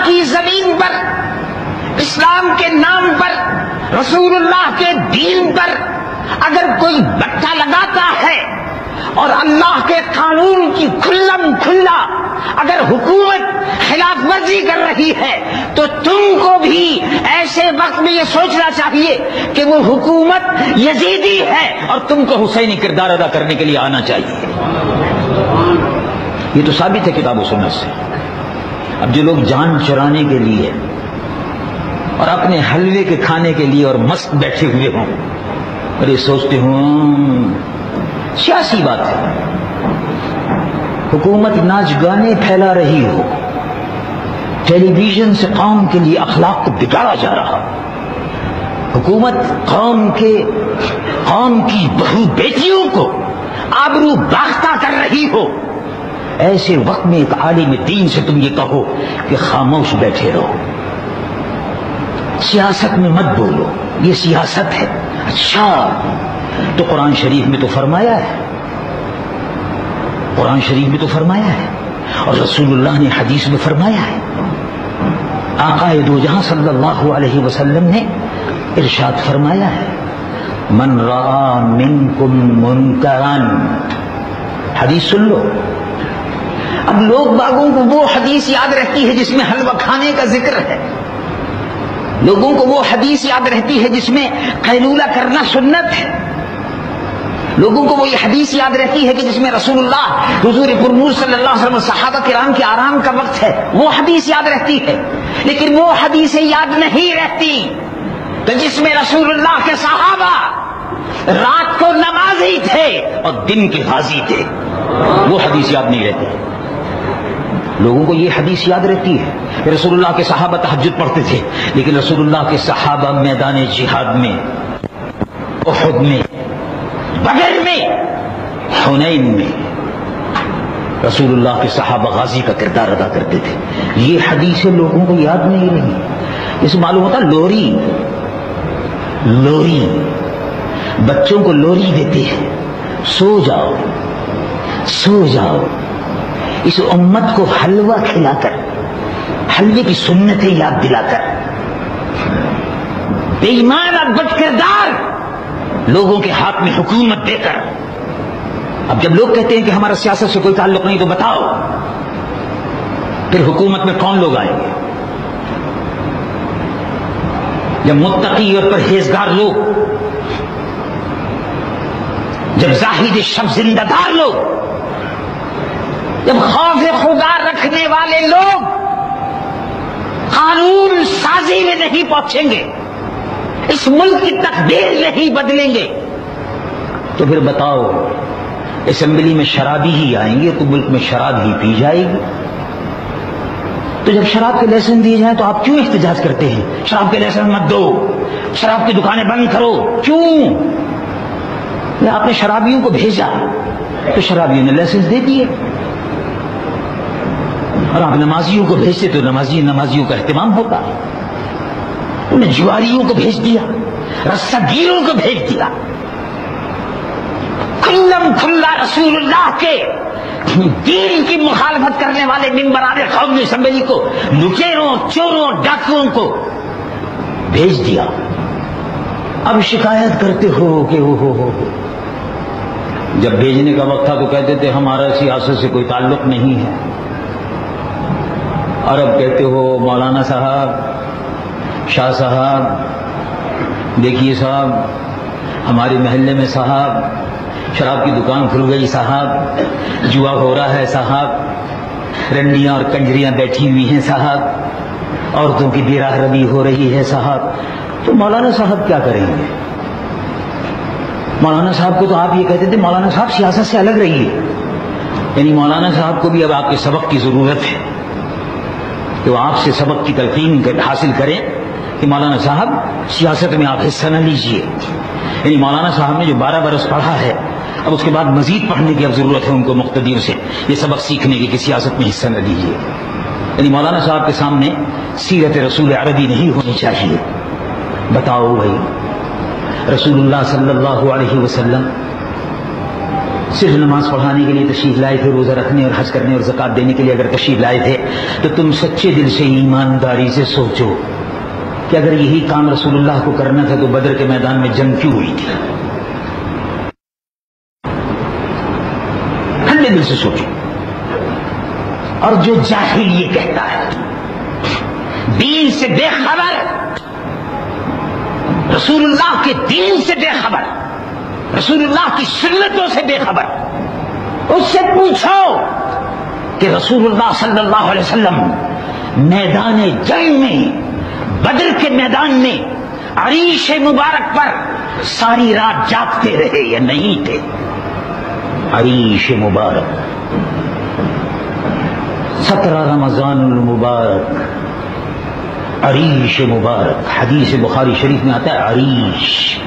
کی زمین پر اسلام کے نام پر رسول اللہ کے دین پر اگر کوئی بٹا لگاتا ہے اور اللہ کے قانون کی کھلم کھلا اگر حکومت خلاف ورزی کر رہی ہے تو تم کو بھی ایسے وقت میں یہ سوچنا چاہیے کہ وہ حکومت یزیدی ہے اور تم کو حسینی کردار ادا کرنے کے لیے آنا چاہیے. یہ تو ثابت ہے کتاب و سنت سے. اب جو لوگ جان چرانے کے لیے اور اپنے حلوے کے کھانے کے لیے اور مست بیٹھے ہوئے ہوں اور یہ سوچتے ہوں سیاسی بات ہے، حکومت ناچ گانے پھیلا رہی ہو، ٹیلی ویژن سے قوم کے لیے اخلاق کو بگاڑا جا رہا، حکومت قوم کی بہو بیٹیوں کو آبرو باختہ کر رہی ہو، ایسے وقت میں ایک عالم دین سے تم یہ کہو کہ خاموش بیٹھے رہو، سیاست میں مت بولو، یہ سیاست ہے. اچھا تو قرآن شریف میں تو فرمایا ہے، قرآن شریف میں تو فرمایا ہے اور رسول اللہ نے حدیث میں فرمایا ہے. آقا دو جہاں صلی اللہ علیہ وسلم نے ارشاد فرمایا ہے من رأى منکم منکرا، حدیث سن لو. اب لوگ باغوں کو وہ حدیث یاد رہتی ہے جس میں حلوہ کھانے کا ذکر ہے، لوگوں کو وہ حدیث یاد رہتی ہے جس میں قیلولہ کرنا سنت ہے، لوگوں کو وہ یہ حدیث یاد رہتی ہے کہ جس میں رسول اللہ حضور پر نور صلی اللہ علیہ وسلم صحابہ کرام کے آرام کا وقت ہے، وہ حدیث یاد رہتی ہے. لیکن وہ حدیثیں یاد نہیں رہتی تو جس میں رسول اللہ کے صحابہ رات کو نمازی تھے اور دن کے غازی تھے، وہ حدیث یاد نہیں رہتی. لوگوں کو یہ حدیث یاد رہتی ہے کہ رسول اللہ کے صحابہ تہجد پڑھتے تھے، لیکن رسول اللہ کے صحابہ میدان جہاد میں، احد میں، بدر میں، حنین میں رسول اللہ کے صحابہ غازی کا کردار ادا کرتے تھے. یہ حدیثیں لوگوں کو یاد نہیں رہی. اس سے معلوم ہوتا لوری بچوں کو لوری دیتے ہیں، سو جاؤ. اس امت کو حلوہ کھلا کر، حلوے کی سنتیں یاد دلا کر، بے ایمان اور بد کردار لوگوں کے ہاتھ میں حکومت دے کر. اب جب لوگ کہتے ہیں کہ ہمارا سیاست سے کوئی تعلق نہیں تو بتاؤ پھر حکومت میں کون لوگ آئیں گے؟ جب متقی اور پرہیزگار لوگ، جب زاہد شب زندہ دار لوگ، جب خوف خدا رکھنے والے لوگ قانون سازی میں نہیں پہنچیں گے، اس ملک کی تقدیر نہیں بدلیں گے، تو پھر بتاؤ اسمبلی میں شرابی ہی آئیں گے تو ملک میں شراب ہی پی جائے گی. تو جب شراب کے لائسنس دیے جائیں تو آپ کیوں احتجاج کرتے ہیں؟ شراب کے لائسنس مت دو، شراب کی دکانیں بند کرو. کیوں؟ آپ نے شرابیوں کو بھیجا تو شرابیوں نے لائسنس دے دیے، اور آپ نمازیوں کو بھیجتے تو نمازیوں کا اہتمام ہوتا. انہوں نے جواریوں کو بھیج دیا، رسہ گیروں کو بھیج دیا. کلم کھلا رسول اللہ کے دین کی مخالفت کرنے والے ممبران قومی اسمبلی کو لٹیروں، چوروں، ڈاکوؤں کو بھیج دیا. اب شکایت کرتے ہو کہ ہو جب بھیجنے کا وقت تھا تو کہتے تھے ہمارا سیاست سے کوئی تعلق نہیں ہے، اور اب کہتے ہو مولانا صاحب، شاہ صاحب، دیکھیے صاحب ہمارے محلے میں صاحب شراب کی دکان کھل گئی صاحب، جوا ہو رہا ہے صاحب، رنڈیاں اور کنجریاں بیٹھی ہوئی ہیں صاحب، عورتوں کی بیراہ ربی ہو رہی ہے صاحب. تو مولانا صاحب کیا کریں گے؟ مولانا صاحب کو تو آپ یہ کہتے تھے مولانا صاحب سیاست سے الگ رہیے، یعنی مولانا صاحب کو بھی اب آپ کے سبق کی ضرورت ہے کہ وہ آپ سے سبق کی تلقین حاصل کریں کہ مولانا صاحب سیاست میں آپ حصہ نہ لیجیے. یعنی مولانا صاحب نے جو 12 برس پڑھا ہے اب اس کے بعد مزید پڑھنے کی اب ضرورت ہے ان کو مقتدیوں سے یہ سبق سیکھنے کی کہ سیاست میں حصہ نہ لیجیے. یعنی مولانا صاحب کے سامنے سیرت رسول عربی نہیں ہونی چاہیے. بتاؤ بھائی رسول اللہ صلی اللہ علیہ وسلم صرف نماز پڑھانے کے لیے تشریف لائے تھے، روزہ رکھنے اور حج کرنے اور زکات دینے کے لیے اگر تشریف لائے تھے تو تم سچے دل سے ایمانداری سے سوچو کہ اگر یہی کام رسول اللہ کو کرنا تھا تو بدر کے میدان میں جنگ کیوں ہوئی تھی؟ ٹھنڈے دل سے سوچو. اور جو جاہل یہ کہتا ہے دین سے بے خبر، رسول اللہ کے دین سے بے خبر، رسول اللہ کی سنتوں سے بے خبر، اس سے پوچھو کہ رسول اللہ صلی اللہ علیہ وسلم میدان جنگ میں، بدر کے میدان میں عریش مبارک پر ساری رات جاگتے رہے یا نہیں تھے؟ عریش مبارک 17 رمضان المبارک، عریش مبارک، حدیث بخاری شریف میں آتا ہے عریش،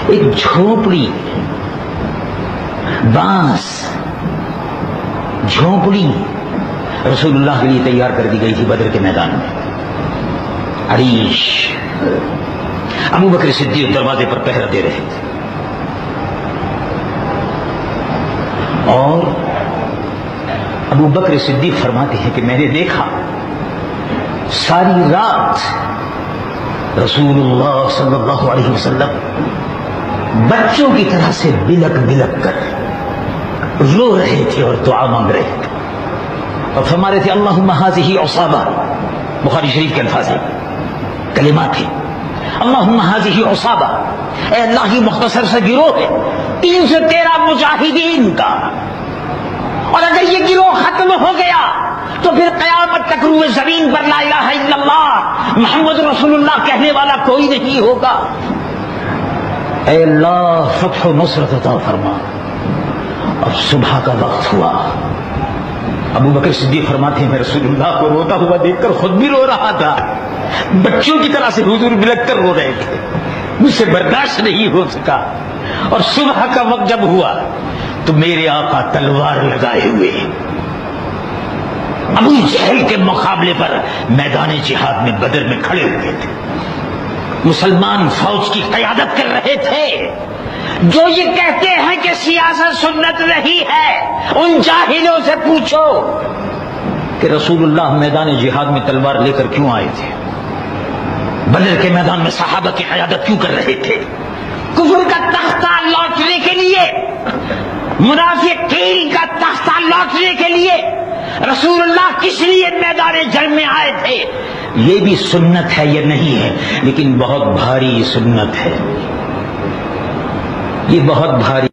ایک جھونپڑی، بانس جھونپڑی رسول اللہ کے لیے تیار کر دی گئی تھی بدر کے میدان میں. عریش. ابو بکر صدیق دروازے پر پہرہ دے رہے تھے اور ابو بکر صدیق فرماتے ہیں کہ میں نے دیکھا ساری رات رسول اللہ صلی اللہ علیہ وسلم بچوں کی طرح سے بلک بلک کر رو رہے تھے اور دعا مانگ رہے تھے اور فرما رہے تھے اللہم ھذہ عصابہ. بخاری شریف کے الفاظ ہیں، کلمات ہیں، اللہم ھذہ عصابہ، اے اللہ، یہ مختصر سا گروہ ہے 313 مجاہدین کا، اور اگر یہ گروہ ختم ہو گیا تو پھر قیامت تک روئے زمین پر لا الہ الا اللہ محمد رسول اللہ کہنے والا کوئی نہیں ہوگا. اے اللہ فتح و نصرت عطا فرما. اب صبح کا وقت ہوا. ابو بکر صدیق فرماتے ہیں میں رسول اللہ کو روتا ہوا دیکھ کر خود بھی رو رہا تھا، بچوں کی طرح سے حضور بلک کر رو رہے تھے، مجھ سے برداشت نہیں ہو سکا. اور صبح کا وقت جب ہوا تو میرے آقا تلوار لگائے ہوئے ابو جہل کے مقابلے پر میدان جہاد میں بدر میں کھڑے ہوئے تھے. مسلمان فوج کی قیادت کر رہے تھے. جو یہ کہتے ہیں کہ سیاست سنت نہیں ہے، ان جاہلوں سے پوچھو کہ رسول اللہ میدان جہاد میں تلوار لے کر کیوں آئے تھے؟ بدر کے میدان میں صحابہ کی قیادت کیوں کر رہے تھے؟ کفر کا تختہ لوٹنے کے لیے، منافقین کا تختہ لوٹنے کے لیے رسول اللہ کس لیے میدان جنگ میں آئے تھے؟ یہ بھی سنت ہے یا نہیں ہے؟ لیکن بہت بھاری سنت ہے، یہ بہت بھاری